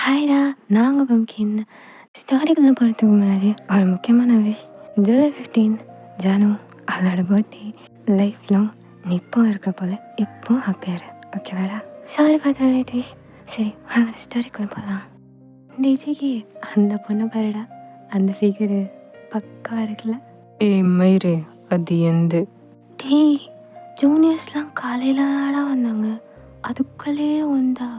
ஹாய்டா, நாங்க பம்கின். ஸ்டோரிக்குள்ள போகிறதுக்கு முன்னாடி ஒரு முக்கியமான விஷ். ஜூலை 15 ஜானு அவளோட பர்த்டே. லைஃப் லாங் நீ இப்போ இருக்கிற போல இப்போ ஹாப்பியாக இரு, ஓகேவாடா? சாரி பார்த்தா லேட்டீஸ். சரி வாங்க ஸ்டோரிக்குள்ள போகலாம். டிஜிக்கு அந்த பொண்ணை பாருடா, அந்த ஃபிகரு பக்கா இருக்குல்ல. மயிறு அது எந்த டேய், ஜூனியர்ஸ்லாம் காலையில் தாடா வந்தாங்க, அதுக்குள்ளேயே உண்டா?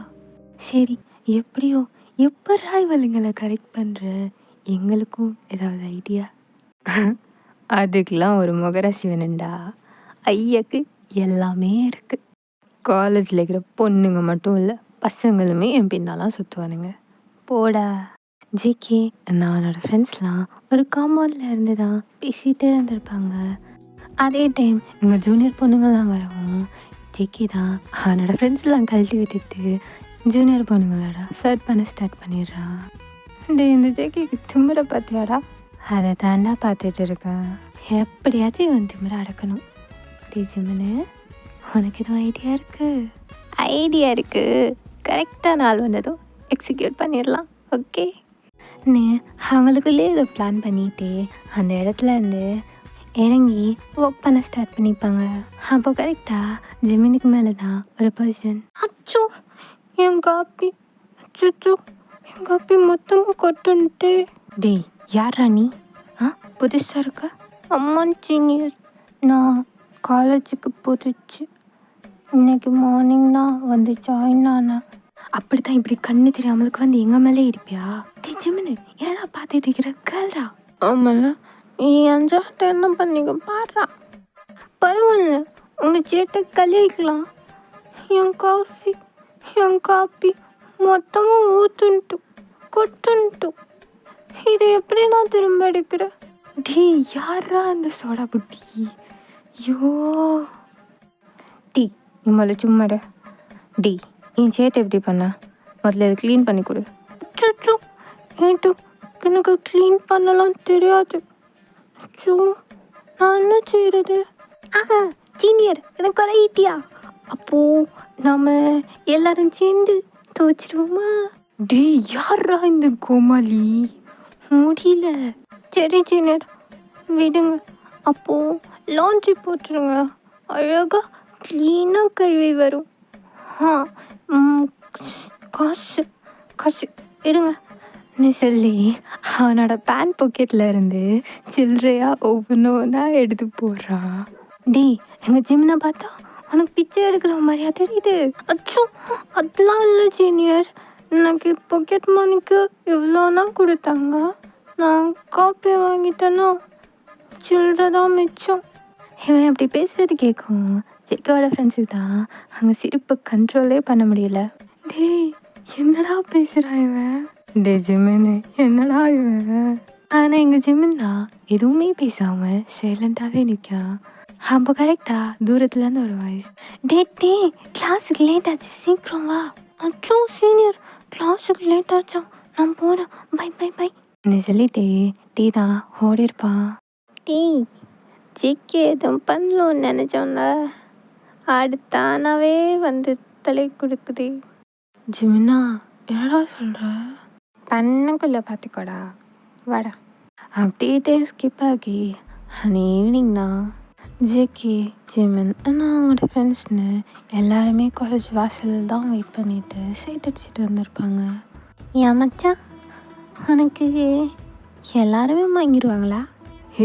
சரி எப்படியோ எப்படா இவளுங்களை கரெக்ட் பண்ணுற? எங்களுக்கும் ஏதாவது ஐடியா? அதுக்கெலாம் ஒரு முகராசி வேணுண்டா. ஐயாக்கு எல்லாமே இருக்குது. காலேஜில் இருக்கிற பொண்ணுங்க மட்டும் இல்லை, பசங்களுமே என் பின்னாலாம் சுற்றுவானுங்க. போடா ஜேகே. நானோட ஃப்ரெண்ட்ஸ்லாம் ஒரு காம்பவுண்டில் இருந்து தான் பேசிகிட்டே இருந்திருப்பாங்க. அதே டைம் எங்கள் ஜூனியர் பொண்ணுங்கள்லாம் வரவும் ஜேகே தான் அவனோட ஃப்ரெண்ட்ஸ்லாம் கழட்டி விட்டுட்டு ஜூனியர் பொண்ணுங்களோட ஃப்ளர்ட் பண்ண ஸ்டார்ட் பண்ணிடுறான். இந்த ஜேகேக்கு திமிரை பார்த்தியாடா? அதை தாண்டா பார்த்துட்டு இருக்கேன். எப்படியாச்சும் இவன் திமிரை அடக்கணும். ஜிமனு, உனக்கு எதுவும் ஐடியா இருக்குது? கரெக்டாக நாள் வந்ததும் எக்ஸிக்யூட் பண்ணிடலாம், ஓகே? அவங்களுக்குள்ளே இதை பிளான் பண்ணிட்டு அந்த இடத்துல இருந்து இறங்கி ஒர்க் பண்ண ஸ்டார்ட் பண்ணிப்பாங்க. அப்போ கரெக்டாக ஜெமினுக்கு மேலே தான் ஒரு பர்சன் அச்சோ என் காப்பி என் காப்பி மொத்தமும் கொட்டுன்ட்டு. டேய் யாரா நீ? புதுசாக இருக்க? அம்மா சீனியர், நான் காலேஜுக்கு புதுச்சு, இன்னைக்கு மார்னிங் தான் வந்து ஜாயின் ஆனேன். அப்படி தான் இப்படி கண்ணு தெரியாமலுக்கு வந்து எங்கள் மேலே இடிப்பியா? டேய் ஜெமினு, ஏடா பார்த்துட்டு இருக்கிற? கேள்றா. ஆமாம்ல, நீ அஞ்சாட்ட என்ன பண்ணிக்க பாடுறா. பரவாயில்ல, உங்கள் சேட்டை கழிக்கலாம். என் காப்பி மொத்தமும் ஊத்துன்ட்டு கொட்டுன்ட்டு. இதை எப்படி நான் திரும்ப எடுக்கிறேன்? டீ யாரா அந்த சோடா புட்டி? ஐயோ டீ, நீ முதல்ல சும்மாட. டீ, என் சேட்டை எப்படி பண்ண? முதல்ல இதை க்ளீன் பண்ணி கொடு. அச்சோ ஏன்ட்டு எனக்கு க்ளீன் பண்ணலாம் தெரியாது. அச்சோ நான் என்ன செய்கிறது? சீனியர், எனக்கு ஐடியா. அப்போது நாம் எல்லாரும் சேர்ந்து துவைச்சிடுவோமா? டே யாரா இந்த கோமாளி? முடியல. சரி சீனியர், விடுங்க. அப்போது லாண்ட்ரி போட்டுருங்க, அழகாக க்ளீனாக கழுவி வரும். காசு இருங்க நீ சொல்லி அவனோட பேண்ட் பாக்கெட்டில் இருந்து சில்லறையாக ஒவ்வொன்றா எடுத்து போடுறான். டேய், எங்கள் ஜிம்னை பார்த்தா உனக்கு பிச்சை எடுக்கிற மாதிரியா தெரியுது? அச்சோ அதெல்லாம் இல்லை சீனியர், எனக்கு பாக்கெட் மணிக்கு எவ்வளோனா கொடுத்தாங்க, நான் காப்பி வாங்கிட்டேன்னா சில்லறை தான் மிச்சம். இவன் அப்படி பேசுகிறது கேட்கும் ஜெக்கோட ஃப்ரெண்ட்ஸுக்கு தான் அங்கே சிரிப்பை கண்ட்ரோலே பண்ண முடியல. டேய் என்னடா பேசுகிறான் இவன்? டே ஜிமின்னு, என்னடா இவன்? ஆனால் எங்கள் ஜிமின்னா எதுவுமே பேசாமல் சைலண்ட்டாகவே நிற்கான். அப்போ கரெக்டாக தூரத்துலேருந்து ஒரு வாய்ஸ், டே கிளாஸுக்கு லேட் ஆச்சு, சீக்கிரம் வா. அச்சோ சீனியர், கிளாஸுக்கு லேட் ஆச்சா, நான் போகிறேன், பை நீ சொல்லிட்டே டீ தான் ஓடிருப்பான். ஜிக்கே எதுவும் பண்ணலன்னு நினச்சோம்ல, அடுத்தானாவே வந்து தலை கொடுக்குது. ஜிமினா என்னடா சொல்கிற? பண்ணக்குள்ளே பார்த்துக்கோடா, வாடா. அப்படியே ஸ்கிப் ஆகி அன்னை ஈவினிங் தான் ஜேகே, ஜிமின் அவங்களோட ஃப்ரெண்ட்ஸ்னு எல்லாருமே காலேஜ் வாசல் தான் வெயிட் பண்ணிவிட்டு சைட் அடிச்சுட்டு வந்திருப்பாங்க. ஏன் மச்சான், உனக்கு எல்லாருமே வாங்கிடுவாங்களா?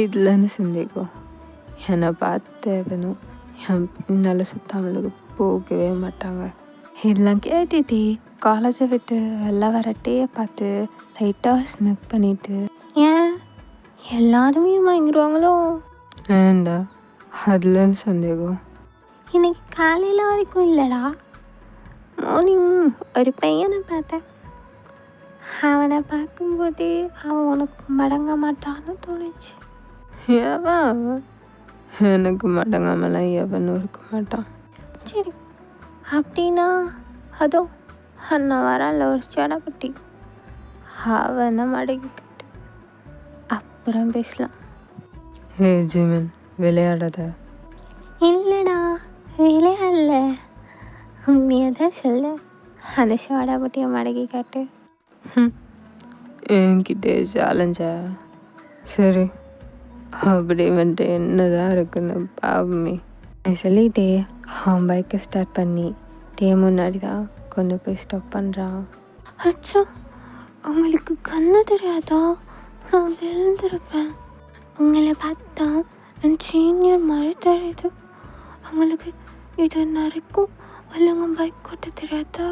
இல்லைன்னு சந்தேகம். என்னை பார்த்து வேணும் என் பின்னால் சுத்தாமலுக்கு போகவே மாட்டாங்க. இதெல்லாம் கேட்டுட்டு காலேஜை விட்டு வெளில வரட்டே பார்த்து லைட்டாக ஸ்மெக் பண்ணிவிட்டு, ஏன் எல்லாருமே வாங்கிடுவாங்களோ? ஏண்டா அதுலன்னு சந்தேகம்? இன்னைக்கு காலையில் வரைக்கும் இல்லைடா, மார்னிங் ஒரு பையனை பார்த்தேன். அவனை பார்க்கும்போதே அவன் உனக்கு மடங்க மாட்டான்னு தோணுச்சு. எவன்? எனக்கு மடங்காமலாம் எவனும் இருக்க மாட்டான். சரி அப்படின்னா அதோ அண்ணா வரான்ல ஒரு சடப்பட்டி, அவனை மடங்கிக்கிட்டு அப்புறம் பேசலாம். ஹே ஜிமின், விளையாடாத. இல்லைடா விளையாடல, உண்மையாக தான் சொல்ல. அந்த சோடா பட்டியை மடக்கி காட்டு. என்கிட்டே சேலஞ்சா? சரி, அப்படி வந்துட்டு என்னதான் இருக்குன்னு பாவமே சொல்லிட்டே அவன் பைக்கை ஸ்டார்ட் பண்ணி முன்னாடி தான் கொண்டு போய் ஸ்டாப் பண்ணுறான். அச்சோ, உங்களுக்கு கண்ணு தெரியாதா? நான் விழுந்திருப்பேன். உங்களை பார்த்தா என் சீனியர் மாதிரி தெரியுது. அவங்களுக்கு இது நிறைக்கும் ஒழுங்க பைக் ஓட்ட தெரியாதா?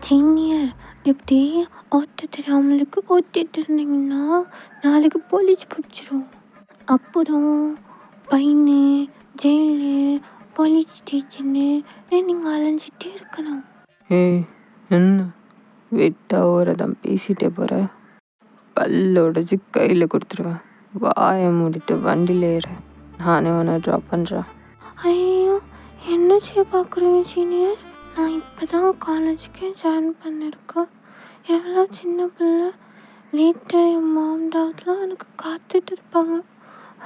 சீனியர் இப்படி ஓட்ட தெரியாமலுக்கு ஓட்டிகிட்டு இருந்தீங்கன்னா நாளைக்கு போலீஸ் பிடிச்சிரும். அப்புறம் பையனு, ஜெயிலு, போலீஸ் ஸ்டேஷன்னு நீங்கள் அலைஞ்சிட்டே இருக்கணும். ஏய், என்ன விட்டா ஒரு தான் பேசிட்டே போகிற? பல்லோடச்சு கையில் கொடுத்துருவேன். வாயை மூடிட்டு வண்டியில் ஏறு, நானே உன்னை ட்ராப் பண்ணுறேன். ஐயோ, என்ன செய்ய பார்க்குறீங்க சீனியர்? நான் இப்போ தான் காலேஜுக்கே ஜாயின் பண்ணியிருக்கேன். எவ்வளோ சின்ன பிள்ளை. வீட்டை என் மாம் டாட்லாம் எனக்கு காத்துட்டு இருப்பாங்க.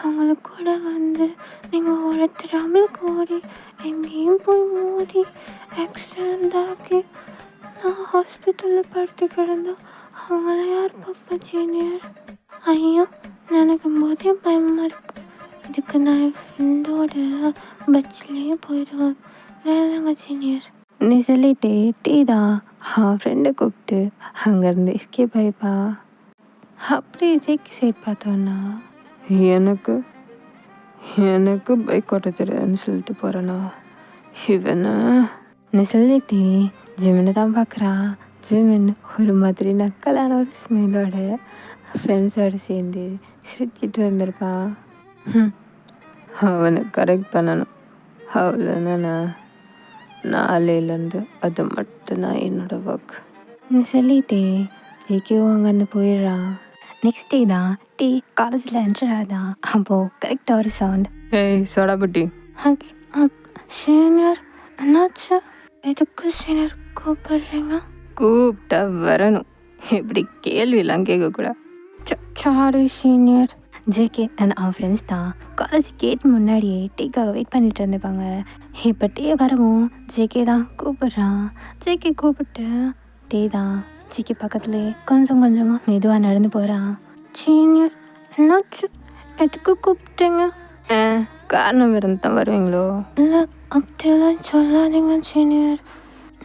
அவங்களுக்கு கூட வந்து நீங்கள் ஓட தெரியாமலுக்கு ஓடி எங்கேயும் போய் மோதி ஆக்சிடெண்ட் ஆகி நான் ஹாஸ்பிட்டலில் படுத்து கிடந்தா அவங்கள யார் பார்ப்பா சீனியர்? ஐயோ, நினைக்கும் போதே பயமாக இருக்கு. இதுக்கு நான் என் ஃப்ரெண்டோட பஸ்லேயே போயிடுவேன். வேலைங்க சீனியர். நீ சொல்லிட்டே தான் அவன் ஃப்ரெண்டை கூப்பிட்டு அங்கேருந்து எஸ்கேப் ஆகிப்பா. அப்படியே ஜேக்கி சைட் பார்த்தோன்னா எனக்கு எனக்கு பைக் ஓட்ட தெரியாதுன்னு சொல்லிட்டு போகிறேண்ணா இவனை நீ சொல்லிட்டு ஜிமினை தான் பார்க்குறான். ஜிமின் ஒரு மாதிரி நக்கலான ஒரு ஸ்மெல்லோட ஃப்ரெண்ட்ஸோடு சேர்ந்து சிரிச்சிட்டு இருந்திருப்பான். அவனை கரெக்ட் பண்ணணும், அவ்வளோதானே. நாளையிலேருந்து அது மட்டும்தான் என்னோட ஒர்க். நீ சொல்லிட்டு ஜேக்கியும் அங்கேருந்து போயிடுறான். நெக்ஸ்ட் டே தான் காலேஜில் என்டர் ஆகுதான். அப்போது கரெக்டாக ஒரு சவுண்ட். ஏய் சோடாபுட்டி. சீனியர் என்னாச்சு? எதுக்கு சீனியர் கூப்பிடுறீங்க? கூப்பிட்டா வரணும், இப்படி கேள்வியெல்லாம் கேட்கக்கூடாது. Sorry senior. ஜேகே அண்ட் அவன் ஃப்ரெண்ட்ஸ் தான் காலேஜ் கேட் முன்னாடியே டீக்காக வெயிட் பண்ணிட்டு இருந்துப்பாங்க. இப்போ டீ வரவும் ஜேகே தான் கூப்பிட்றான். ஜேகே கூப்பிட்டு டீ தான் ஜேகே பக்கத்துலேயே கொஞ்சம் கொஞ்சமாக மெதுவாக நடந்து போகிறான். சீனியர் என்னாச்சு? எதுக்கு கூப்பிட்டீங்க? காரணம் இருந்து தான் வருவீங்களோ? இல்லை, அப்படியெல்லாம் சொல்லாதீங்க சீனியர்.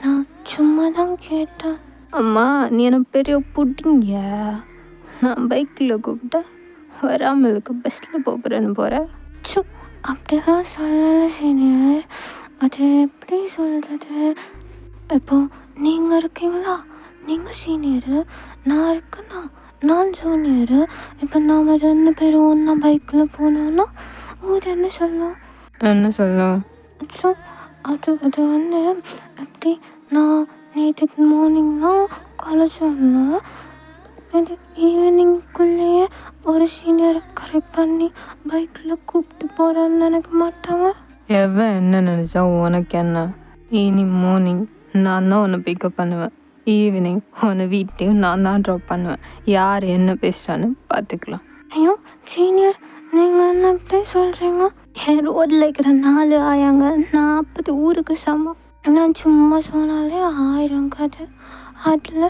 நான் சும்மா தான் கேட்டேன். அம்மா, நீ என்ன பெரிய புட்டிங்க. நான் பைக்கில் கூப்பிட்டா வராமலுக்கு பஸ்ஸில் போகிறேன்னு போகிறேன். அப்படிலாம் சொல்லலை சீனியர். அது எப்படி சொல்கிறது? இப்போ நீங்கள் இருக்கீங்களா, நீங்கள் சீனியரு, நான் இருக்கேன்னா நான் ஜூனியரு. இப்போ நாம் 2 பேரும் ஒன்றா பைக்கில் போனோன்னா ஊர் என்ன சொல்லும்? என்ன சொல்லும்? ஸோ அது அது வந்து எப்படி, நான் நேற்று மார்னிங்னா காலேஜ் வந்தேன். ஈவினிங்குள்ளேயே ஒரு சீனியரை கரெக்ட் பண்ணி பைக்கில் கூப்பிட்டு போகிறேன்னு நினைக்க மாட்டாங்க. எவன் என்ன நினச்சா உனக்கு என்ன? ஈவினிங் மார்னிங் நான் தான் உன்னை பிக்கப் பண்ணுவேன், ஈவினிங் உன்னை வீட்டையும் நான் தான் ட்ராப் பண்ணுவேன். யார் என்ன பேசுகிறான்னு பார்த்துக்கலாம். ஐயோ சீனியர், நீங்கள் என்ன இப்படி சொல்கிறீங்க? என் ரோட்டில் இருக்கிற 4 ஆயாங்க 40 ஊருக்கு சமம். நான் சும்மா சொன்னாலே 1000 கதை. அதில்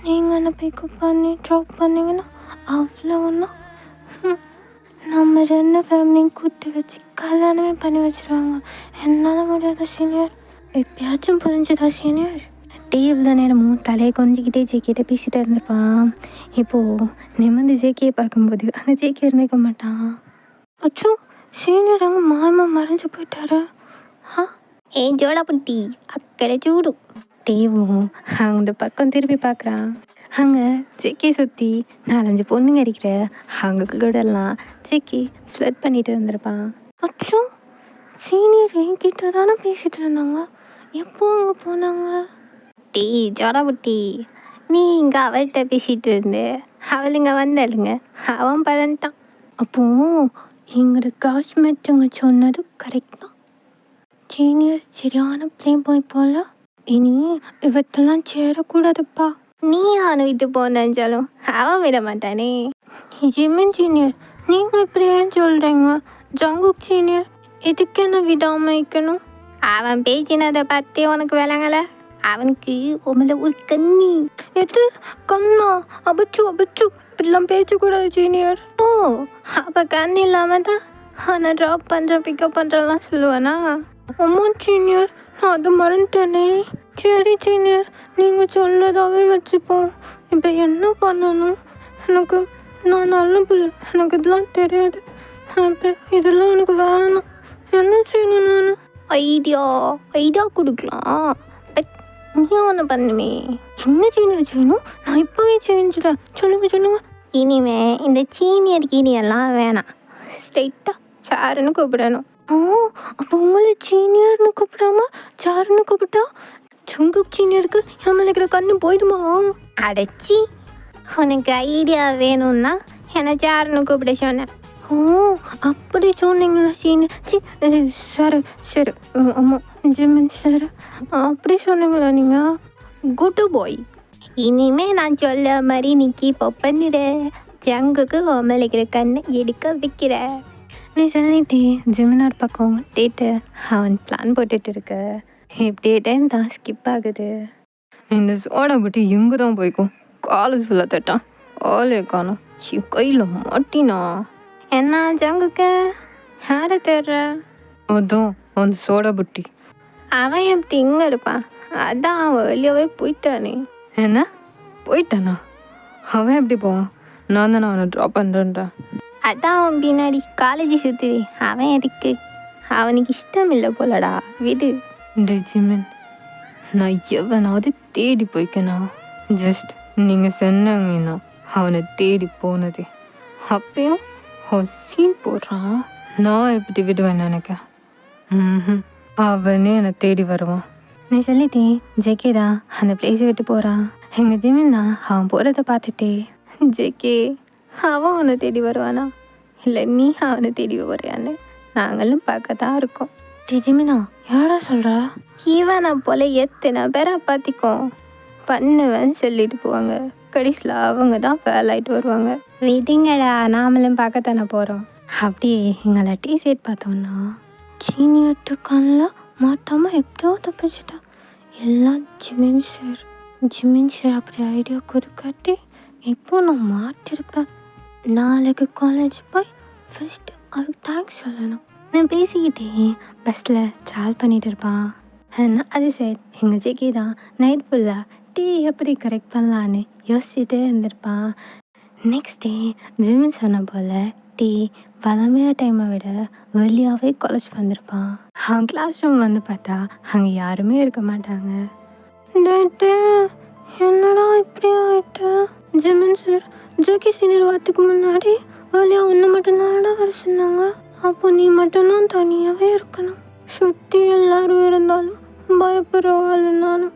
நீங்கள் என்ன பிக்கப் பண்ணி ட்ராப் பண்ணிங்கன்னா அவ்வளோன்னா நம்ம 2 ஃபேமிலியும் கூட்டி வச்சு கல்யாணமே பண்ணி வச்சுருவாங்க. என்னால் முடியாத சீனியர். எப்பயாச்சும் புரிஞ்சுதா சீனியர்? டேவில் நேரமும் தலையை கொஞ்சிக்கிட்டே ஜேக்கிட்ட பேசிகிட்டே இருந்திருப்பான். இப்போது நிமிர்ந்து ஜேக்கியை பார்க்கும்போது அங்கே ஜேக்கி இருந்துக்க மாட்டான். அச்சோ, சீனியர் அங்கே மாயமாக மறைஞ்சு போயிட்டாரு. ஏன் ஜோடாபுட்டி அக்கடை சூடு. டேவும் அந்த பக்கம் திருப்பி பார்க்குறான். அங்கே ஜேக்கி சுற்றி 4-5 பொண்ணுங்க இருக்கிற அவங்க கூடலாம் ஜேக்கி ஃப்ளட் பண்ணிட்டு இருந்திருப்பான். அச்சோ, சீனியர் என்கிட்ட தானே பேசிகிட்டு இருந்தாங்க, எப்போ அங்கே போனாங்க? டீ ஜோடாபுட்டி, நீ இங்கே அவள்கிட்ட பேசிகிட்டு இருந்து அவளுங்க வந்தாளுங்க, அவன் பரண்டான். அப்போது எங்களோட கிளாஸ்மேட்டுங்க சொன்னது கரெக்ட் தான். சீனியர் சரியான ப்ளே பாய் போல். இனி இவற்றெல்லாம் சேரக்கூடாதுப்பா. நீ அவனை விட்டு போனாலும் அவன் விட மாட்டானே. ஜிமின் சீனியர், நீங்கள் இப்படி ஏன் சொல்கிறீங்க? ஜங்குக் சீனியர் எதுக்கு என்ன விடாமல் வைக்கணும்? அவன் பேசினதை பற்றி உனக்கு விளங்கலை. அவனுக்கு உமல ஒரு கண்ணி. எது கண்ணா? அபச்சு இப்படிலாம் பேசக்கூடாது சீனியர். ஓ, அப்போ கண் இல்லாமல் தான் நான் ட்ராப் பண்ணுறேன் பிக்கப் பண்ணுறேன்லாம் சொல்லுவேனா? அம்மா சீனியர், நான் அதை மறந்துட்டேனே. சரி சீனியர், நீங்கள் சொல்லதாவே வச்சுப்போம். இப்போ என்ன பண்ணணும்? நான் நல்ல பிள்ளை, எனக்கு இதெல்லாம் தெரியாது. இப்போ இதெல்லாம் எனக்கு வேணும். என்ன செய்யணும் நான்? ஐடியா கொடுக்கலாம். பட் நீ ஒன்று பண்ணுமே. சின்ன சீனியர் செய்யணும், நான் இப்போவே செஞ்சுட்டேன். சொல்லுங்கள். இனிமே இந்த சீனியர் கீனியெல்லாம் வேணாம். ஸ்ட்ரைட்டாக சாருன்னு கூப்பிடணும். ஓ, அப்போ உங்களை சீனியர்னு கூப்பிடாம சாருன்னு கூப்பிட்டா ஜங்கு சீனியருக்கு என் மேலே இருக்கிற கண்ணு போயிடுமா? அடைச்சி, உனக்கு ஐடியா வேணும்னா என்னை சாருன்னு கூப்பிட சொன்னேன். ஓ, அப்படி சொன்னீங்களா சீனியர்? சரி ஆமாம் ஜிமின் சார், அப்படி சொன்னீங்களா நீங்கள்? குட் பாய். இனிமே நான் சொல்ல மாதிரி நீ கீப் அப் பண்ணிடு. ஜங்குக்கு உமலிக்கிற கண்ணை எடுக்க வைக்கிற. நீ சொல்லிட்டே ஜிமினார் பக்கம் டேட்டு அவன் பிளான் போட்டுட்டு இருக்க. இப்படியே டைம் தான் ஸ்கிப் ஆகுது. இந்த சோடா பட்டி எங்கே தான் போய்க்கும்? காலேஜ் ஃபுல்லாக தட்டான், ஆளே காணும். என் கையில் மாட்டினா. என்ன ஜங்குக்கு யாரை தேடுற? அதான் அந்த சோடா புட்டி. அவன் எப்படி இங்கே இருப்பான்? அதான் அவன் வெளியவே போயிட்டானே. என்ன போயிட்டானா? அவன் எப்படி போவான்? நான் தானே அவனை ட்ராப் பண்ணுறேன்றான். அதான் அவன் பின்னாடி காலேஜ் சுற்றி. அவன் எதுக்கு? அவனுக்கு இஷ்டம் இல்லை போலடா, விடு. இந்த ஜிமின், நான் எவனாவது தேடி போய்க்கணும். ஜஸ்ட் நீங்கள் சொன்னாங்கன்னா அவனை தேடி போனது. அப்பயும் அவன் சீன் போடுறான். நான் எப்படி விடுவேன் நினைக்க? அவனே என்னை தேடி வருவான். நீ சொல்லிட்டே ஜேகே தான் அந்த பிளேஸை விட்டு போகிறான். எங்கள் ஜிமின் தான் அவன் போகிறத பார்த்துட்டே, ஜேகே அவன் அவனை தேடி வருவானா இல்லை நீ அவனை தேடி வரையான்னு நாங்களும் பார்க்க தான் இருக்கோம். ஜிமினா யாரா சொல்கிறா? இவனை போல எத்தனை பேரை பார்த்திக்கோ பண்ணுவேன்னு சொல்லிட்டு போவாங்க. கடைசியில் அவங்க தான் ஃபேல் ஆகிட்டு வருவாங்க. விடுங்கடா, நாமளும் பார்க்கத்தானே போகிறோம். அப்படியே எங்களை டிஷர்ட் பார்த்தோன்னா சீனியர்ட்டு கண்ணில் மாட்டாமல் எப்படியோ தப்பிச்சிட்டான். எல்லாம் ஜிமின் சார் அப்படி ஐடியா கொடுக்காட்டி இப்போ நான் மாட்டிருப்பேன். நாளைக்கு காலேஜ் போய் ஃபஸ்ட்டு அவருக்கு தேங்க்ஸ் சொல்லணும். நான் பேசிக்கிட்டே பஸ்ஸில் ட்ராவல் பண்ணிகிட்டு இருப்பான். அது சரி, எங்கள் ஜெகி தான் நைட் ஃபுல்லாக டீ எப்படி கரெக்ட் பண்ணலான்னு யோசிச்சுட்டே இருந்திருப்பான். நெக்ஸ்ட் டே ஜிமின் சொன்ன போல் டீ வளமையாக டைமை விட ஏர்லியாகவே காலேஜ் வந்திருப்பான். அவன் கிளாஸ் ரூம் வந்து பார்த்தா அங்கே யாருமே இருக்க மாட்டாங்க. என்னடா இப்படி ஆகிட்டு? ஜிமின் சார் ஜெகி சீனியர் வரத்துக்கு முன்னாடி ஏர்லியாக ஒன்று மட்டும்தான்டா வர சொன்னாங்க. அப்போ நீ மட்டும்தான் தனியாகவே இருக்கணும். சுற்றி எல்லாரும் இருந்தாலும் பயப்படுறவாள் நானும்.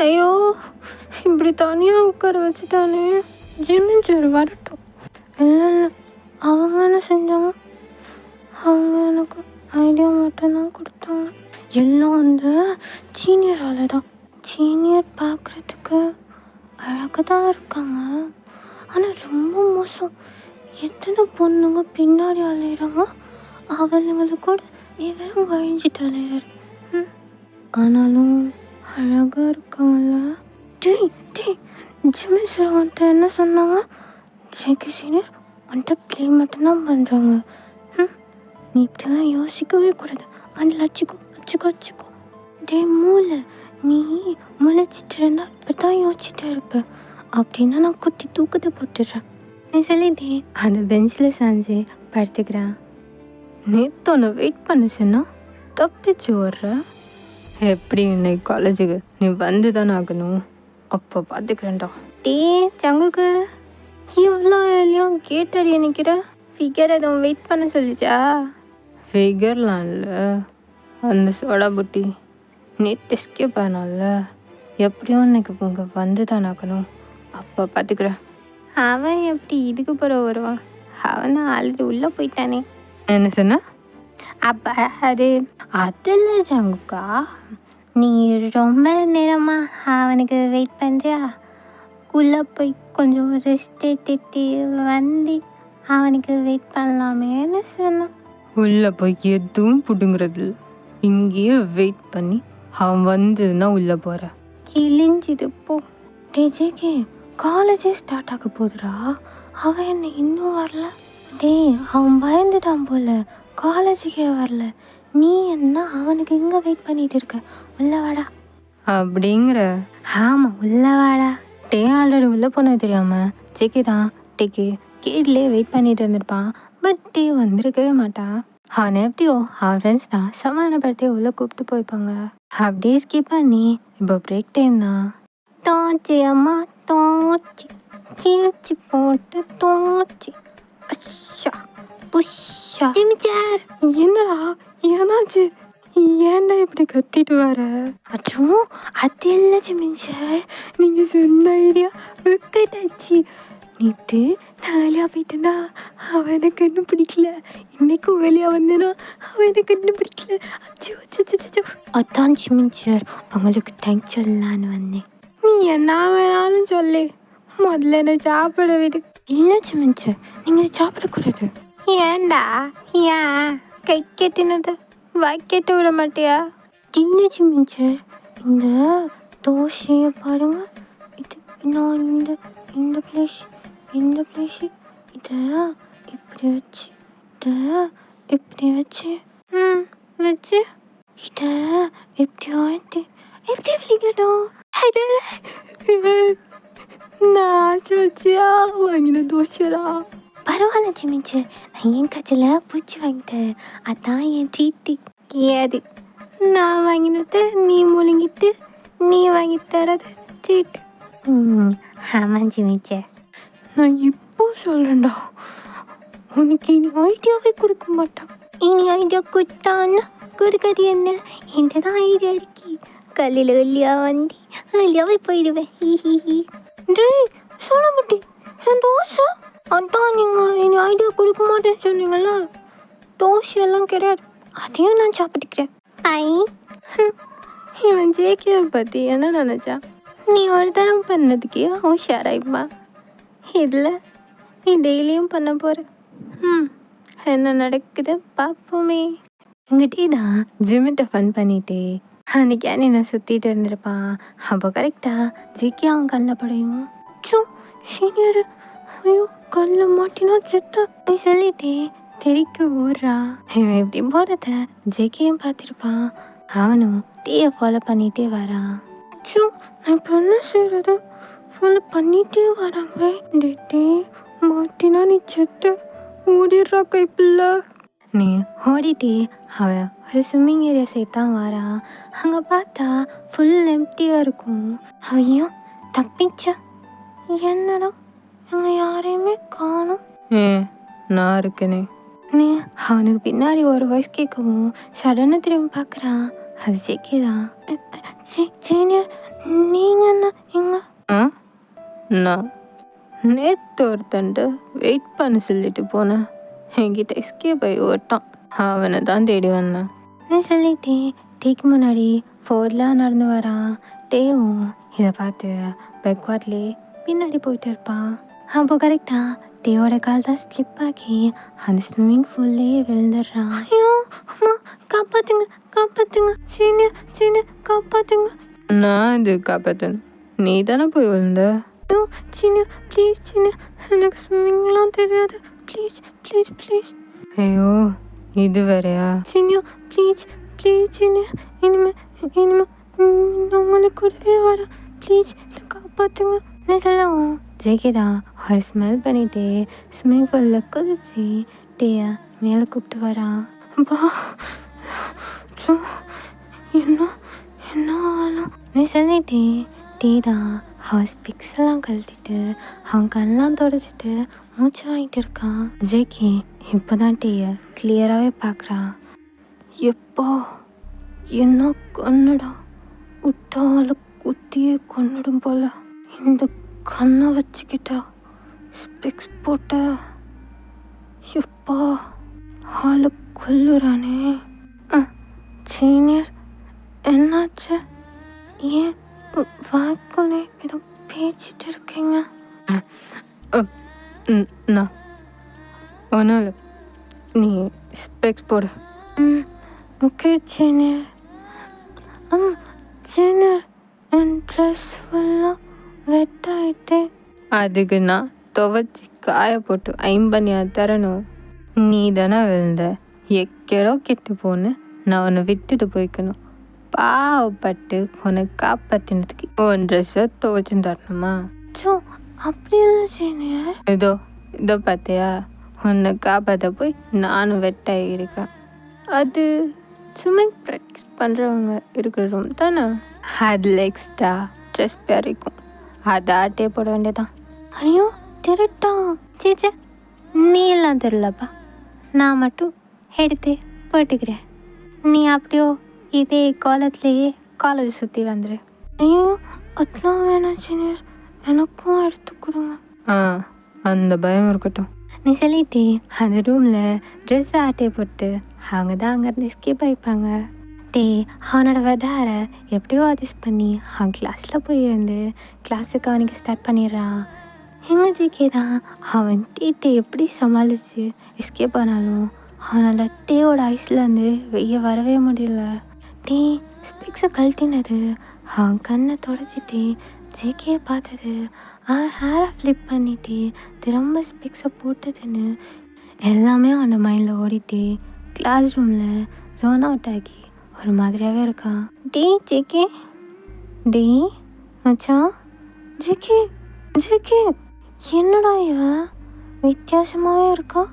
ஐயோ, இப்படி தனியாக உட்கார வச்சுட்டானே. ஜிமின் சார் வரட்டும். இல்லை அவங்க என்ன செஞ்சாங்க? அவங்க எனக்கு ஐடியா மட்டும்தான் கொடுத்தாங்க. எல்லாம் அந்த சீனியரால் தான். சீனியர் பார்க்குறதுக்கு அழகாக தான் இருக்காங்க, ஆனால் ரொம்ப மோசம். எத்தனை பொண்ணுங்க பின்னாடி அலையிறாங்க, அவளுங்களை கூட வெறும் வழிஞ்சிட்டு அலையிறாரு. ஆனாலும் அழகாக இருக்காங்கல்ல. டேய் ஜிமின் சார் வந்துட்டு என்ன சொன்னாங்க? ஜேகே சீனியர் வந்துட்டு ப்ளே மட்டும்தான் பண்ணுறாங்க. நீ இப்படிலாம் யோசிக்கவே கூடாது. அண்ட் வச்சுக்கோ. டே மூளை, நீ முளைச்சிட்டு இருந்தா இப்படி தான் யோசிச்சுட்டே இருப்பேன். அப்படின்னா நான் குட்டி தூக்கத்தை போட்டுடுறேன். நீ சொல்லிட்டே அந்த பெஞ்சில் சாஞ்சு படுத்துக்கிறான். நேற்று ஒன்று வெயிட் பண்ண சொன்னா தப்பிச்சு ஓடுற. எப்படி இன்னைக்கு காலேஜுக்கு நீ வந்து தானே ஆகணும், அப்போ பார்த்துக்கிறேன்டா. டே சங்குக்கு இவ்வளோ எல்லாம் கேட்டடி நிற்கிற ஃபிகர் எதுவும் வெயிட் பண்ண சொல்லிச்சா? ஃபிகர்லாம் இல்லை, அந்த சோடா புட்டி நேற்று எஸ்கேப் ஆனால எப்படியும் இன்னைக்கு இங்கே வந்து தான் ஆகணும், அப்போ பார்த்துக்கிறேன். அவன் எப்படி இதுக்கு பிறகு வருவான்? அவன் தான் ஆல்ரெடி உள்ளே போயிட்டானே. என்ன சொன்ன? அப்போ அதில் ஜங்குக்கா, நீ ரொம்ப நேரமாக அவனுக்கு வெயிட் பண்ணுறியா? உள்ளே போய் கொஞ்சம் ரெஸ்ட் எடுத்துட்டு வந்து அவனுக்கு வெயிட் பண்ணலாமேன்னு சொன்னான். உள்ளே போய் எதுவும் பிடுங்கிறது, இங்கேயே வெயிட் பண்ணி அவன் வந்ததுன்னா உள்ளே போகிறேன். கிழிஞ்சிது போ. டே ஜேகே, காலேஜே ஸ்டார்ட் ஆக போகுதுடா. அவன் என்ன இன்னும் வரல? டேய், அவன் பயந்துட்டான் போல, காலேஜுக்கே வரல. நீ என்ன அவனுக்கு இங்கே வெயிட் பண்ணிட்டு இருக்க? உள்ள வாடா. அப்படிங்கிற? ஆமாம், உள்ள வாடா. டே ஆல்ரெடி உள்ளே போனது தெரியாமல் ஜேகே தான் டேக்கு கேட்லேயே வெயிட் பண்ணிட்டு இருந்திருப்பான். பட் டே வந்திருக்கவே மாட்டான். அவனை எப்படியோ அவன் ஃப்ரெண்ட்ஸ் தான் சமாதானப்படுத்தி உள்ளே கூப்பிட்டு போய்ப்பாங்க. அப்படியே ஸ்கிப் பண்ணி இப்போ பிரேக் டைம் தான். தோச்சி அம்மா தோச்சி, கீழ்ச்சி போட்டு தோச்சி, அஷா புஷ்ஷா. ஜிமிச்சார், என்னடா ஏனாச்சு? ஏன்டா இப்படி கத்திட்டு வர? அச்சோ அது இல்லை ஜிமிச்சார், நீங்கள் சொன்ன ஐடியா விக்கெட் ஆச்சு. நேற்று நான் வெளியாக போயிட்டேன்னா அவன் எனக்கு இன்னும் பிடிக்கல. இன்னைக்கும் வெளியாக வந்தேன்னா அவன் எனக்கு இன்னும் பிடிக்கல. அச்சோ அச்சோ. அதான் ஜிமிச்சார், உங்களுக்கு தேங்க்ஸ் சொல்லலான்னு வந்தேன். நீ என்ன வேணாலும் சொல்லு, முதல்ல என்ன சாப்பிட விடு. இல்லை ஜிமிச்சார், நீங்கள் சாப்பிடக்கூடாது. ஏன்டா? ஏன் கை கெட்டினது வைக்கெட்டு விட மாட்டியா? இல்லை ஜிமிச்சார், இந்த தோசையை பாருங்க. இது நான் இந்த பிளேஸ் இதை இப்படி வச்சு வச்சு இதை எப்படி விழிக்கணும்? நான் வச்சியா வாங்கின தோசைடா. பரவாயில்ல ஜிமிச்சார், நான் என் கட்சியில் பூச்சி வாங்கிட்டேன். அதான் என் ட்ரீட்டு. ஏது நான் வாங்கினது நீ முழுங்கிட்டு நீ வாங்கி தரது ட்ரீட். ஆமாம் ஜிமிச்சார். நான் இப்போ சொல்கிறேன்டா, உனக்கு இனி ஐடியாவே கொடுக்க மாட்டான். இனி ஐடியா கொடுத்தான்னா கொடுக்கறது என்ன? என்கிட்ட தான் ஐடியா இருக்கி. கல்லில் வெளியாக வந்து வெளியாகவே போயிடுவேன். ஹி. டேய் சொல்ல மாட்டேன், என் தோசை. அதான் நீங்கள் இனி ஐடியா கொடுக்க மாட்டேன்னு சொன்னீங்களா? தோசையெல்லாம் கிடையாது, அதையும் நான் சாப்பிட்டுக்கிறேன். இவன் ஜேகேவை பற்றி என்ன நினச்சா? நீ ஒரு தரம் பண்ணதுக்கே உஷாராயிப்பா. இதில் நீ டெய்லியும் பண்ண போகிற. என்ன நடக்குது பார்ப்போமே. எங்கிட்டே தான் ஜிம்மிட்ட ஃபன் பண்ணிட்டு அன்றைக்கி நான் சுற்றிட்டு இருந்திருப்பான். அப்போ கரெக்டாக ஜேகே அவன் கல்ல படையும். சீனியர், ஐயோ கல்ல மாட்டினா செத்தா நீ சொல்லிட்டே தெரிக்க ஓடுறா. இவன் இப்படி போகிறத ஜேகேயும் பார்த்துருப்பான். அவனும் டீயை ஃபாலோ பண்ணிகிட்டே வரான். நான் இப்போ என்ன செய்கிறது? ஃபாலோ பண்ணிகிட்டே வராங்களே. டே மாட்டினா நீ செத்து ஓடிடுறா கைப்பில்ல. நீ ஓடிட்டே அவன் ஒரு ஸ்விம்மிங் ஏரியா சைட் தான் வரான். அங்கே பார்த்தா ஃபுல் எம்டியாக இருக்கும். ஐயோ தப்பிச்சா. என்னடா அங்கே யாரையுமே காணும். நான் இருக்கனே. நீ அவனுக்கு பின்னாடி ஒரு வாய்ஸ் கேட்கவும் சடனாக திரும்பி பார்க்குறான். அது ஜேகே தான். சீனியர், நீங்கள் என்ன எங்க? நான் நேற்று ஒருத்தன்ட்டு வெயிட் பண்ண சொல்லிட்டு போனேன். என்கிட்ட எஸ்கேப் ஆகி ஓட்டான். அவனை தான் தேடி வந்தேன். நீ சொல்லிட்டே டேக்கு முன்னாடி ஃபோர்லாம் நடந்து வரான். டேவும் இதை பார்த்து பேக்வார்ட்லேயே பின்னாடி போயிட்டு இருப்பான். அப்போ கரெக்டாக டேவோட கால் தான் ஸ்லிப் ஆகி அந்த ஸ்விம்மிங் ஃபூல்லையே விழுந்துடுறான். ஐயோ அம்மா, காப்பாற்றுங்க சீனியர் காப்பாற்றுங்க. நான் இது காப்பாற்றணும், நீ தானே போய் விழுந்த. ஐயோ சீனியர் ப்ளீஸ், எனக்கு ஸ்விம்மிங்லாம் தெரியாது, ப்ளீஸ். ஐயோ இது வேறையா? சீனியர் ப்ளீஸ் சீனியர், இனிமே உங்களுக்கு கூடவே வரேன், ப்ளீஸ் காப்பாற்றுங்க. நான் சொல்லவும் ஜேகே தான் ஒரு ஸ்மெல் பண்ணிட்டு ஸ்விம்மிங் பூலில் குதிச்சு டேயை மேலே கூப்பிட்டு வரான். அப்பா என்ன ஆளும்? நீ சொல்லிட்டே டே தான் அவன் ஸ்பிக்ஸ் எல்லாம் கழட்டிட்டு அவன் கண்ணெலாம் தொடச்சிட்டு மூச்சு வாங்கிட்டு இருக்கான். ஜேகே இப்போ தான் டேயை கிளியராகவே பார்க்குறான். எப்பா என்ன கண்ணடா, விட்டால குத்தியே கொன்னுடும் போல. இந்த கண்ணை வச்சுக்கிட்டா ஸ்பெக்ஸ் போட்ட எப்பா ஆளு கொல்லுறானே. சீனியர் என்னாச்சு? ஏன் வாய்க்குள்ளே ஏதோ பேசிட்டு இருக்கீங்க? நான் ஒன்றும் இல்லை, நீ ஸ்பெக்ஸ் போடு. Okay senior. சீனியர் என் ட்ரெஸ் ஃபுல்லாக வெட்டாயிட்டே. அதுக்கு நான் துவைச்சி காய போட்டு ஐம்பனியா தரணும். நீ தானே விழுந்த, எக்கேடோ கெட்டு போன்னு நான் உன்னை விட்டுட்டு போய்க்கணும். பாவப்பட்டு உன்னை காப்பாற்றினதுக்கு உன் ட்ரெஸ்ஸை துவைச்சு தரணுமா? ஸோ அப்படி இல்லை சீனியர். இதோ பார்த்தியா, உன்னை காப்பாற்ற போய் நானும் வெட்டாகி இருக்கேன். அது ஸ்விம்மிங் ப்ராக்டிஸ் பண்ணுறவங்க இருக்கிற ரூம் தானே, அதில் எக்ஸ்ட்ரா ட்ரெஸ் இருக்கும், அதை ஆட்டே போட வேண்டியதான். ஐயோ திருட்டா. சேச்சே, நீ எல்லாம் தெரிலப்பா, நான் மட்டும் எடுத்து போட்டுக்கிறேன். நீ அப்படியோ இதே காலத்துலேயே காலேஜ் சுற்றி வந்துடு. ஐயோ அதெல்லாம் வேணாம் சீனியர், எனக்கும் எடுத்து கொடுங்க. அந்த பயம் இருக்கட்டும். நீ சொல்லிட்டு அந்த ரூமில் ட்ரெஸ் ஆட்டே போட்டு அவங்க தான் அங்கேருந்து எஸ்கேப் ஆகிப்பாங்க. அவனோட வெடார எப்படியோ அட்ஜஸ்ட் பண்ணி அவன் கிளாஸில் போயிருந்து கிளாஸுக்கு அவனுக்கு ஸ்டார்ட் பண்ணிடுறான். எங்கள் ஜிகே தான் அவன் டீட்டை எப்படி சமாளித்து எஸ்கேப் ஆனாலும் அவனால் டேவோட ஐஸ்லேருந்து வெளியே வரவே முடியல. ஸ்பெக்ஸை கழட்டினது, அவன் கண்ணை தொடச்சிட்டு ஜேகே பார்த்தது, அவன் ஹேரை ஃப்ளிப் பண்ணிட்டு திரும்ப ஸ்பெக்ஸை போட்டதுன்னு எல்லாமே அவனோட மைண்டில் ஓடிட்டு கிளாஸ் ரூமில் ஜோன் அவுட் ஆகி ஒரு மாதிரியாகவே இருக்கான். ஜேகே மச்சான், ஜேகே என்னடா இவன் வித்தியாசமாகவே இருக்கா?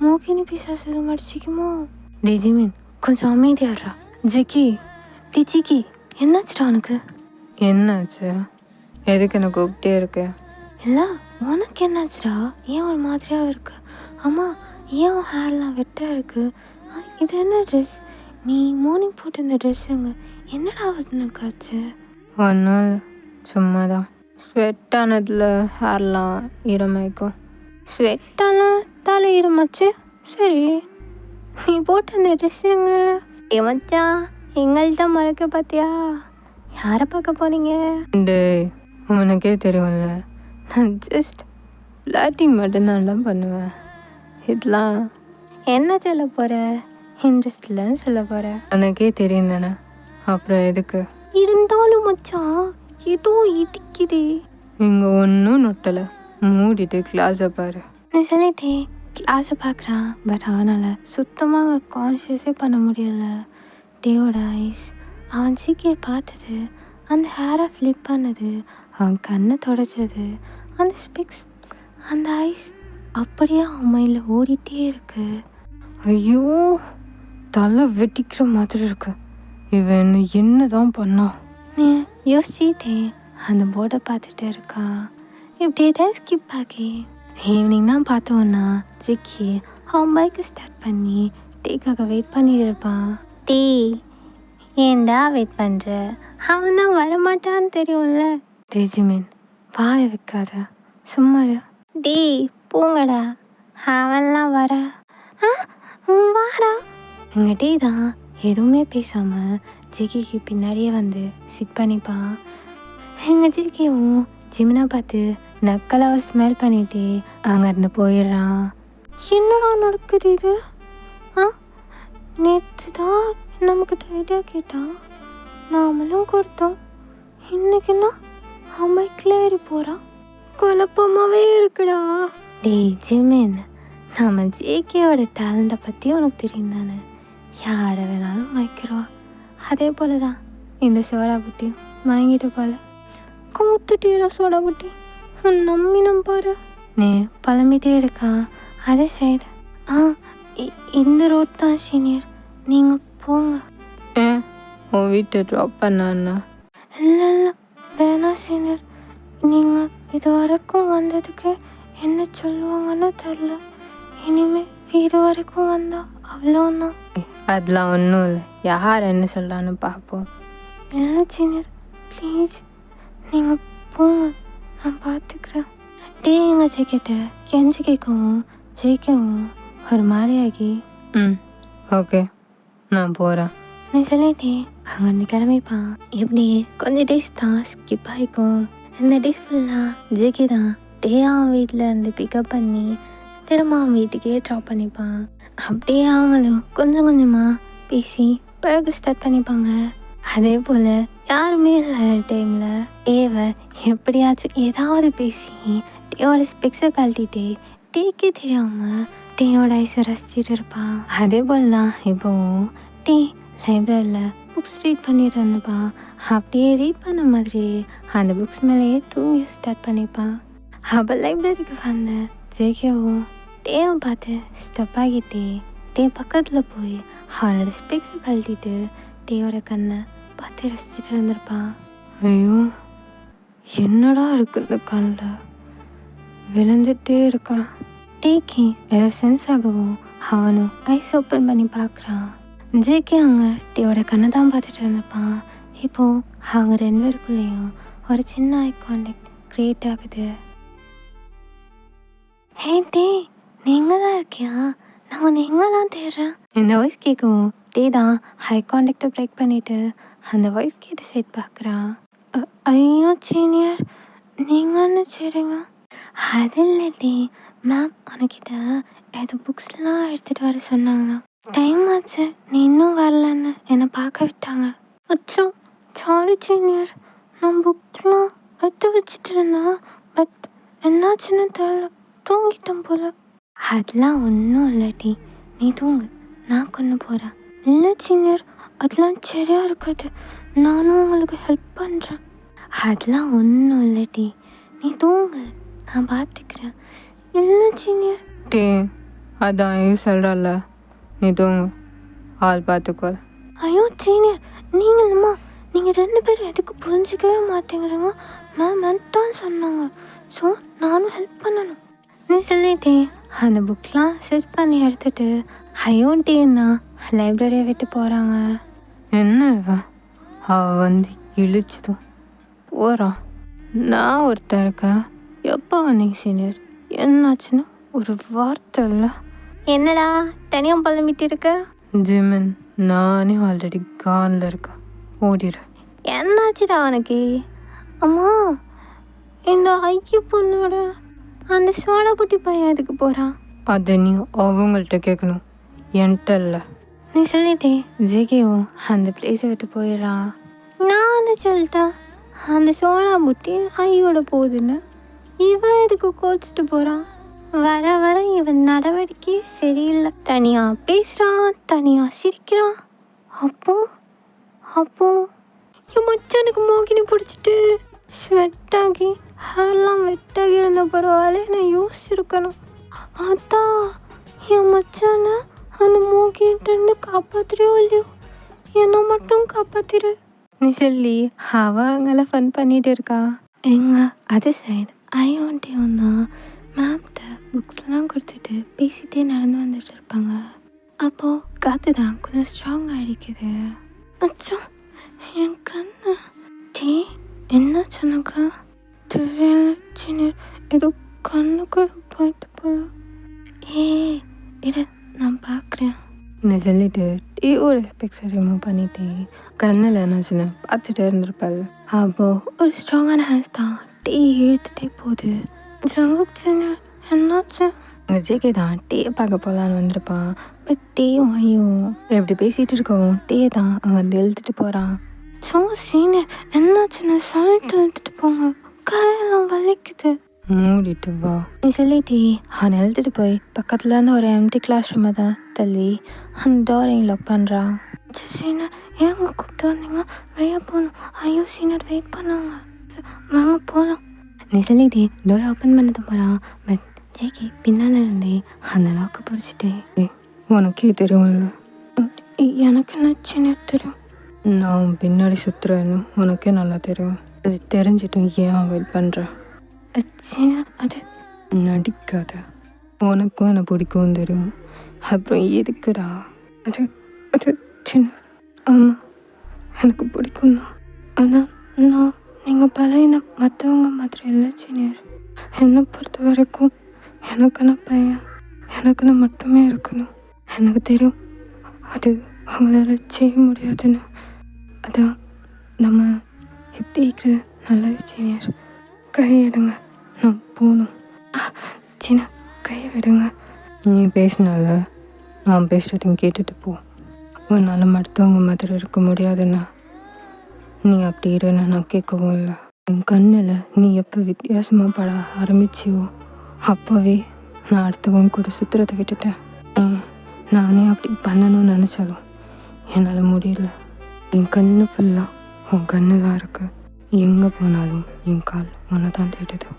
மூக்கினி பிசாசு மடிச்சிக்குமோ? ஜிமின் கொஞ்சம் அமைதியாடுறா. ஜிக்கி என்னாச்சுடா உனக்கு? என்னாச்சு? எதுக்கு எனக்கு கூப்பிட்டே இருக்கு? இல்லை உனக்கு என்னாச்சுடா? ஏன் ஒரு மாதிரியாக இருக்கு? ஆமாம், ஏன் உன் ஹேர்லாம் வெட்டாக இருக்கு? இது என்ன ட்ரெஸ்? நீ மார்னிங் போட்டு இந்த ட்ரெஸ்ஸுங்க என்னடா உனக்கு ஆச்சு? ஒன்றும் சும்மா தான், ஸ்வெட் ஆனதில் ஹேர்லாம் ஈரமாயிக்கும். ஸ்வெட்டான தலை ஈரமாச்சு? சரி, நீ போட்ட அந்த ட்ரெஸ்ஸுங்க மச்சான் எங்கள்கிட்ட மறக்க பார்த்தியா? யாரை பார்க்க போனீங்க? உனக்கே தெரியும்ல, நான் ஜஸ்ட் ஃப்ளாட்டிங் மட்டும்தான் பண்ணுவேன். இதெல்லாம் என்ன சொல்ல போகிற? இன்ட்ரெஸ்ட் இல்லைன்னு சொல்ல போகிற? உனக்கே தெரியும் தானே, அப்புறம் எதுக்கு? இருந்தாலும் மச்சான் ஏதோ இடிக்குது. இங்கே ஒன்றும் நொட்டலை, மூடிட்டு கிளாஸை பாரு. நான் சொல்லிட்டேன் கிளாஸை பார்க்குறான், பட் அவனால் சுத்தமாக கான்ஷியஸே பண்ண முடியல. டேவோட ஐஸ் அவன் ஜிகே பார்த்தது, அந்த ஹேரை ஃப்ளிப் பண்ணது, அவன் கண்ணை தொடச்சது, அந்த ஸ்பெக்ஸ், அந்த ஐஸ் அப்படியே அவன் மைண்டில் ஓடிட்டே இருக்கு. ஐயோ தலை வெட்டிக்கிற மாதிரி இருக்கு, இவன் என்ன தான் பண்ணான்? நீ யோசிச்சுட்டே அந்த போர்டை பார்த்துட்டு இருக்கான். இப்படியே டைம் ஸ்கிப் ஆகி ஈவினிங் தான் பார்த்தோன்னா ஜிக்கி அவன் பைக்கை ஸ்டார்ட் பண்ணி டேக்காக வெயிட் பண்ணிட்டு இருப்பான். ஏண்டா வெயிட் பண்ணுற? அவன் தான் வரமாட்டான்னு தெரியும்ல. ஜிமின் வாய வைக்காத, சும்மா போங்கடா, அவன்லாம் வர வாரா. எங்கள் தான் எதுவுமே பேசாமல் ஜிக்கிக்கு பின்னாடியே வந்து சிட் பண்ணிப்பான். எங்கள் ஜிக்கியும் ஜிமினை பார்த்து நக்கலாக ஒரு ஸ்மெல் பண்ணிட்டு அங்கேருந்து போயிடுறான். என்னடா நடக்குது இது? நேற்று தான் நமக்கிட்ட ஐடியா கேட்டான், நாமளும் கொடுத்தோம். இன்னைக்குன்னா அவன் பைக்கில் ஏறி போகிறான். குழப்பமாகவே இருக்குடா. ஜிமின், நம்ம ஜேகேவோட டேலண்ட்டை பற்றி உனக்கு தெரியும் தானே, யாரை வேணாலும் மயக்கிறோம். அதே போல தான் இந்த சோடா புட்டியும் வாங்கிட்டு போல. கூத்துட்டீடா சோடா புட்டி, நம்பினம் பாரு. நீ புலம்பிட்டே இருக்கான். அதே சைடு இந்த ரோட் தான் சீனியர், நீங்கள் போங்க. உன் வீட்டை ட்ராப் பண்ணா? இல்லை வேணாம் சீனியர், நீங்கள் இது வரைக்கும் வந்ததுக்கு என்ன சொல்லுவாங்கன்னு தெரில. இனிமேல் வீடு வரைக்கும் வந்தால் அவ்வளோதான். அதெல்லாம் ஒன்றும் இல்லை, யார் என்ன சொல்கிறான்னு பார்ப்போம். இல்லை சீனியர் ப்ளீஸ் நீங்கள் போங்க, நான் பார்த்துக்கிறேன். எங்கள் ஜெய்கிட்ட கெஞ்சி கேட்கவும் ஜெயிக்கவும் ஒரு மாதிரியாகி ஓகே நான் போகிறேன் நீ சொல்லிட்டே அங்கேருந்து கிளம்பிப்பான். எப்படி கொஞ்சம் டேஸ் தான் ஸ்கிப் ஆகிக்கும். இந்த டேஸ் ஃபுல்லாக ஜேகே தான் அவன் வீட்டில் இருந்து பிக்கப் பண்ணி திரும்ப அவன் வீட்டுக்கே ட்ராப் பண்ணிப்பான். அப்படியே அவங்களும் கொஞ்சம் கொஞ்சமாக பேசி பழக ஸ்டார்ட் பண்ணிப்பாங்க. அதே போல் யாருமே இல்லாத டைமில் டேவை எப்படியாச்சும் ஏதாவது பேசி டேயோட ஸ்பெக்ஸை கழட்டிட்டு டேக்கே தெரியாமல் டேயோட ஐஸை ரசிச்சுட்டு இருப்பான். அதே போல் தான் இப்போது டே லைப்ரரியில் புக்ஸ் ரீட் பண்ணிட்டு இருந்துப்பான். அப்படியே ரீட் பண்ண மாதிரி அந்த புக்ஸ் மேலேயே தூங்கி ஸ்டார்ட் பண்ணிப்பான். அப்போ லைப்ரரிக்கு வந்த ஜேகேவும் டேவை பார்த்து ஸ்டெப் ஆகிட்டே டே பக்கத்தில் போய் அவனோட ஸ்பெக்ஸை கழட்டிட்டு டேயோட கண்ணை பார்த்து ரசிச்சுட்டு இருந்திருப்பான். ஐயோ, என்னடா இருக்கு இந்த கண்ணில், விழுந்துட்டே இருக்கான். டேக்கு ஏதோ சென்ஸ் ஆகவும் அவனும் ஐஸ் ஓப்பன் பண்ணி பார்க்குறான். ஜேகே அங்கே டேயோட கண்ணை தான் பார்த்துட்டு இருந்திருப்பான். இப்போது அவங்க 2 பேருக்குள்ளேயும் ஒரு சின்ன ஐ கான்டாக்ட் க்ரியேட் ஆகுது. ஹே டே, நீங்கள் தான் இருக்கியா? நான் உன்னை எங்கெல்லாம் தேடுறேன். இந்த வாய்ஸ் கேட்கவும் டே தான் ஹை கான்டாக்டை பிரேக் பண்ணிவிட்டு அந்த வாய்ஸ் கேட்டு செட் பார்க்குறான். ஐயோ சீனியர், நீங்கள் என்ன செய்கிறீங்க? அது இல்லை டே, மேம் உனக்கிட்ட ஏதோ புக்ஸ்லாம் எடுத்துகிட்டு வர சொன்னாங்களா? டைம் ஆச்சு, நீ இன்னும் வரலன்னு என்னை பார்க்க விட்டாங்க. அச்சோ சாரி சீனியர், நான் புக்ஸ்லாம் எடுத்து வச்சுட்டு இருந்தேன். பட் என்னாச்சுன்னு தெரியல, தூங்கிட்டேன் போல. அதெல்லாம் ஒன்றும் இல்லாட்டி நீ தூங்கு, நான் கொண்டு போகிறேன். இல்லை சீனியர், அதெல்லாம் சரியாக இருக்காது, நானும் உங்களுக்கு ஹெல்ப் பண்ணுறேன். அதெல்லாம் ஒன்றும் இல்லாட்டி நீ தூங்கு, நான் பார்த்துக்கிறேன். இல்லை சீனியர். டே, அதான் சொல்கிறல்ல, நீ தூங்கு, ஆள் பார்த்துக்கோ. ஐயோ சீனியர், நீங்களும்மா, நீங்கள் 2 பேரும் எதுக்கு புரிஞ்சிக்கவே மாட்டேங்கிறீங்க? மேம் தான் சொன்னாங்க, ஸோ நானும் ஹெல்ப் பண்ணணும் நீ சொல்லிட்டே அந்த புக்லாம் சர்ச் பண்ணி எடுத்துகிட்டு ஐயோன்ட்டேன்னா லைப்ரரியை விட்டு போகிறாங்க. என்ன அவள் வந்து இழிச்சதும் போகிறான். நான் ஒருத்தர் இருக்கேன். எப்போ வந்தீங்க சீனியர்? என்னாச்சுன்னு ஒரு வார்த்தை இல்லை. என்னடா தனியாக புலம்பிட்டு இருக்க? ஜிமின், நானே ஆல்ரெடி கானில் இருக்கேன், ஓடிடு. என்னாச்சுடா உனக்கு? அம்மா, இந்த ஐயோ பொண்ணோட அந்த சோடா குட்டி பையன் எதுக்கு போகிறான்? அதை நீ அவங்கள்ட்ட கேட்கணும், என்கிட்ட இல்லை. நீ சொல்லிட்டே ஜேகேவும் அந்த பிளேஸை விட்டு போயிடுறான். நான் அதை சொல்லிட்டேன், அந்த சோடா புட்டி ஐயோட போகுதுன்னு. இவன் எதுக்கு கோச்சிட்டு போகிறான்? வர வர இவன் நடவடிக்கை சரியில்லை. தனியாக பேசுகிறான், தனியாக சிரிக்கிறான். அப்போ அப்போ என் மச்சானுக்கு மோகினி பிடிச்சிட்டு ஸ்வெட்டாகி ஹேர்லாம் வெட்டாகி இருந்த பரவாயில்ல, நான் யோசிச்சிருக்கணும். அதான் என் மச்சானை அந்த மோகின்ட்டு காப்பாற்றுறியோ இல்லையோ, என்னை மட்டும் காப்பாற்றிடு நீ சொல்லி அவங்கள ஃபன் பண்ணிட்டு இருக்கா. எங்க அது சைடு ஐயோன்ட்டேவும் தான் மேம்கிட்ட புக்ஸ்லாம் கொடுத்துட்டு பேசிகிட்டே நடந்து வந்துட்டு இருப்பாங்க. அப்போது காற்று தான் கொஞ்சம் ஸ்ட்ராங்காக அடிக்குது. அச்சோ என் கண்ணு. டீ என்ன சொன்னாக்கா? தெரியல சீனியர், ஏதோ கண்ணுக்கு போயிட்டு போல. இரு நான் பார்க்குறேன். நீ சொல்லிட்டு டீயோட ஸ்பெக்ஸை ரிமூவ் பண்ணிட்டு கண்ணில் என்னாச்சுன்னு பார்த்துட்டு இருந்திருப்பாள். அப்போது ஒரு ஸ்ட்ராங்கான ஹேண்ட்ஸ் தான் டீ இழுத்துட்டே போகுது. ஜங்குக் சீனியர் என்னாச்சு? ஜேகே தான் டீயை பார்க்க போகலான்னு வந்திருப்பான். பட் டீயும் ஐயும் எப்படி பேசிகிட்டு இருக்கவும் டீ தான் அங்கேருந்து இழுத்துட்டு போகிறான். ஸோ சீனியர் என்னாச்சுன்னு சொல்லிட்டு இழுத்துட்டு போங்க, கையெல்லாம் வலிக்குது. மூடிட்டு வா. நீ சொல்லிட்டு அவனை எழுத்துட்டு போய் பக்கத்தில் இருந்து ஒரு எம்டி கிளாஸ் ரூமை தான் தள்ளி அந்த டோரையும் லாக் பண்ணுறான். சீனியர் ஏங்க கூப்பிட்டு வந்தீங்க? வெளியே போகணும். ஐயோ சீனியர் வெயிட் பண்ணாங்க, வாங்க போகலாம். நீ சொல்லிட்டு டோரை ஓப்பன் பண்ணது போகிறான். பட் ஜேகே பின்னால் இருந்தே அந்த லாக்கை பிடிச்சிட்டே, உனக்கே தெரியும்ல, எனக்கு என்ன சீனியர் தெரியும், நான் பின்னாடி சுற்றுறேன்னு உனக்கே நல்லா தெரியும். அது தெரிஞ்சிட்டும் ஏன் வெயிட் பண்ணுறேன்? சீனியர் அது நடிக்காத, உனக்கும் என்னை பிடிக்கும் தெரியும், அப்புறம் எதுக்குடா? அது அது சின்ன ஆமாம் எனக்கு பிடிக்கும்ண்ணா, ஆனால் நான் நீங்கள் பழைய மற்றவங்க மாதிரி இல்லை சீனியர். என்னை பொறுத்த வரைக்கும் எனக்குன்னு பையன் எனக்குன்னு மட்டுமே இருக்கணும். எனக்கு தெரியும் அது அவங்களால செய்ய முடியாதுன்னு. அதான் நம்ம எப்படி இருக்கிறது நல்லது சீனியர். கை எடுங்க, நான் போகணும். சின்ன கையை விடுங்க. நீ பேசினால நான் பேசுகிறதையும் கேட்டுட்டு போ. உன்னால் மற்றவங்க மாதிரி இருக்க முடியாதுன்னா நீ அப்படி இருன்னு நான் கேட்கவும் இல்லை. என் கண்ணில் நீ எப்போ வித்தியாசமாக பட ஆரம்பிச்சியோ அப்போவே நான் அடுத்தவங்க கூட சுற்றுறதை விட்டுட்டேன். நானே அப்படி பண்ணணும்னு நினச்சாலும் என்னால் முடியல. என் கண்ணு ஃபுல்லாக உன் கண்ணு தான் இருக்கு. எங்கே போனாலும் என் கால் உன்னை தான் தேடுது.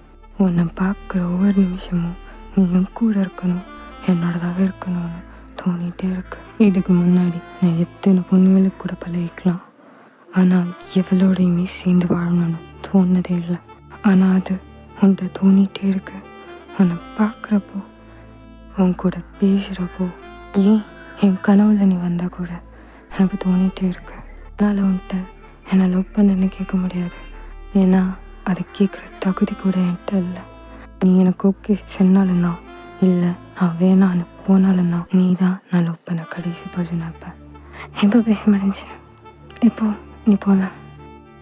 உன்னை பார்க்குற ஒவ்வொரு நிமிஷமும் நீ என் கூட இருக்கணும், என்னோடதாகவே இருக்கணும்னு தோணிகிட்டே இருக்கு. இதுக்கு முன்னாடி நான் எத்தனை பொண்ணுங்களுக்கு கூட பழகிக்கலாம், ஆனால் எவ்வளோடையுமே சேர்ந்து வாழணும்னு தோணுனதே இல்லை. ஆனால் அது உன்கிட்ட தோணிகிட்டே இருக்கு. உன்னை பார்க்குறப்போ, உன் கூட பேசுகிறப்போ, ஏன் என் கனவுல நீ வந்தால் கூட எனக்கு தோணிகிட்டே இருக்கு. அதனால் உன்கிட்ட என்னை லவ் பண்ணன்னு கேட்க முடியாது, ஏன்னா அதை கேட்குற தகுதி கூட என்கிட்ட இல்லை. நீ எனக்கு ஓகே சொன்னாலும்னா இல்லை, நான் வேணான்னு போனாலும்னா நீ தான் நான் லவ் பண்ண கடைசி பர்சன். இப்போ பேச முடிஞ்சு, இப்போ நீ போகலாம்.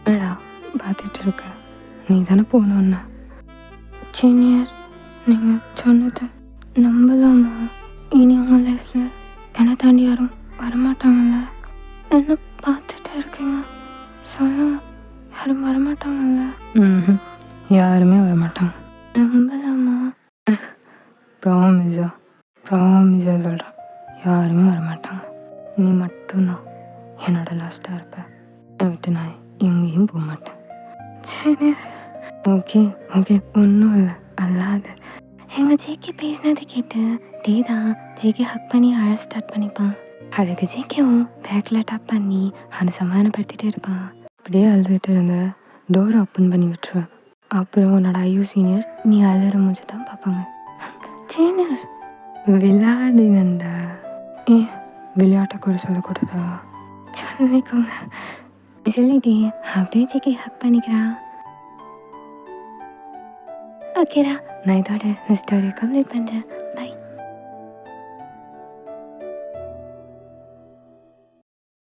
என்னடா பார்த்துட்டு இருக்க, நீ தானே போகணுன்னா. சீனியர், நீங்கள் சொன்னதை நம்பலாமா? இனி உங்கள் லைஃப்பில் என்னை தாண்டி யாரும் வரமாட்டாங்கல்ல? என்ன பார்த்துட்டே இருக்கீங்க, சொல்லுங்க, யாரும் வரமாட்டாங்கல்ல? யாருமே வரமாட்டாங்க. நம்பலாமா? ப்ராமிஸாக சொல்கிறேன், யாருமே வரமாட்டாங்க. நீ மட்டும்தான் என்னோட லாஸ்ட்டாக இருப்ப. என்னை விட்டு நான் எங்கேயும் போக மாட்டேன். சரி, ஓகே, ஒன்றும் இல்லை, அல்லாத. எங்கள் ஜேகே பேசினதை கேட்டு டே தான் ஜேகே ஹக் பண்ணி அழ ஸ்டார்ட் பண்ணிப்பான். அதுக்கு ஜேகேவும் பேக்கில் டாப் பண்ணி அவனை சமாதானப்படுத்திகிட்டே இருப்பான். அப்படியே அழுதுகிட்டு இருந்த டோரை ஓப்பன் பண்ணி விட்டுருவேன். அப்புறம் உன்னோட ஐயோ சீனியர் நீ அழுற மூஞ்சி தான் பார்ப்பாங்க. சீனியர், விளையாடுங்கண்டா. ஏன் விளையாட்டை கூட சொல்லக்கூடாதா? சொல்லிக்கோங்க. சொல்லிட்டே அப்படியே ஜேகே ஹக் பண்ணிக்கிறா. ஓகேடா, நான் இதோட இந்த ஸ்டோரியை கம்ப்ளீட் பண்ணுறேன்.